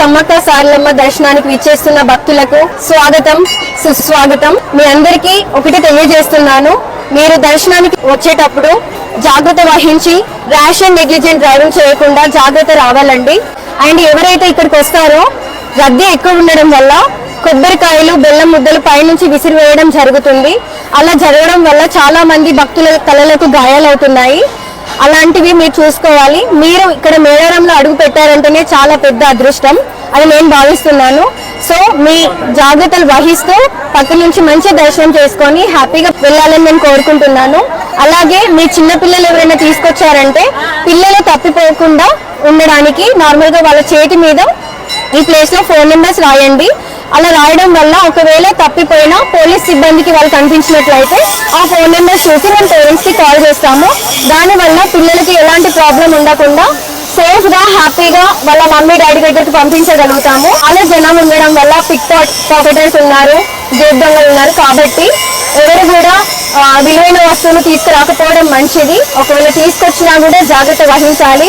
సమ్మక్క సారలమ్మ దర్శనానికి విచ్చేస్తున్న భక్తులకు స్వాగతం సుస్వాగతం. మీ అందరికీ ఒకటి తెలియజేస్తున్నాను, మీరు దర్శనానికి వచ్చేటప్పుడు జాగ్రత్త వహించి ర్యాష్ అండ్ నెగ్లిజెంట్ డ్రైవింగ్ చేయకుండా జాగ్రత్త రావాలండి. అండ్ ఎవరైతే ఇక్కడికి వస్తారో రద్దీ ఎక్కువ ఉండడం వల్ల కొబ్బరికాయలు బెల్లం ముద్దలు పైనుంచి విసిరివేయడం జరుగుతుంది. అలా జరగడం వల్ల చాలా మంది భక్తుల తలలకు గాయాలవుతున్నాయి. అలాంటివి మీరు చూసుకోవాలి. మీరు ఇక్కడ మేడారంలో అడుగు పెట్టారంటేనే చాలా పెద్ద అదృష్టం అని నేను భావిస్తున్నాను. సో మీ జాగ్రత్తలు వహిస్తూ పక్క నుంచి మంచి దర్శనం చేసుకొని హ్యాపీగా వెళ్ళాలని నేను కోరుకుంటున్నాను. అలాగే మీ చిన్న పిల్లలు ఎవరైనా తీసుకొచ్చారంటే పిల్లలు తప్పిపోకుండా ఉండడానికి నార్మల్గా వాళ్ళ చేతి మీద ఈ ప్లేస్లో ఫోన్ నెంబర్స్ రాయండి. అలా రాయడం వల్ల ఒకవేళ తప్పిపోయినా పోలీస్ సిబ్బందికి వాళ్ళు కనిపించినట్లయితే ఆ ఫోన్ నెంబర్స్ చూసి మేము పేరెంట్స్కి కాల్ చేస్తాము. దానివల్ల పిల్లలకి ఎలాంటి ప్రాబ్లం ఉండకుండా సేఫ్ గా హ్యాపీగా వాళ్ళ మమ్మీ డాడీ దగ్గరికి పంపించగలుగుతాము. అలా జనం ఉండడం వల్ల పిక్ పాకెటర్స్ ఉన్నారు, జేబు దొంగలు ఉన్నారు. కాబట్టి ఎవరు కూడా విలువైన వస్తువులు తీసుకురాకపోవడం మంచిది. ఒకవేళ తీసుకొచ్చినా కూడా జాగ్రత్త వహించాలి.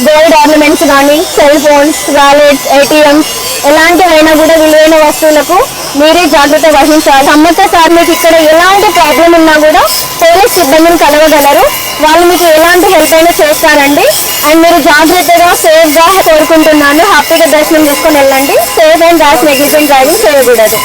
గోల్డ్ ఆర్నమెంట్స్ కానీ, సెల్ ఫోన్స్, వ్యాలెట్స్, ఏటీఎంస్ ఎలాంటివైనా కూడా విలువైన వస్తువులకు మీరే జాగ్రత్త వహించాలి. సమ్మక్క సార్ మీకు ఇక్కడ ఎలాంటి ప్రాబ్లం ఉన్నా కూడా పోలీస్ సిబ్బందిని కలవగలరు. వాళ్ళు మీకు ఎలాంటి హెల్ప్ అయినా చేస్తారండి. అండ్ మీరు జాగ్రత్తగా సేఫ్ గా కోరుకుంటున్నాను. హ్యాపీగా దర్శనం చేసుకొని వెళ్ళండి. Safe and rash negligent driving చేయకూడదు.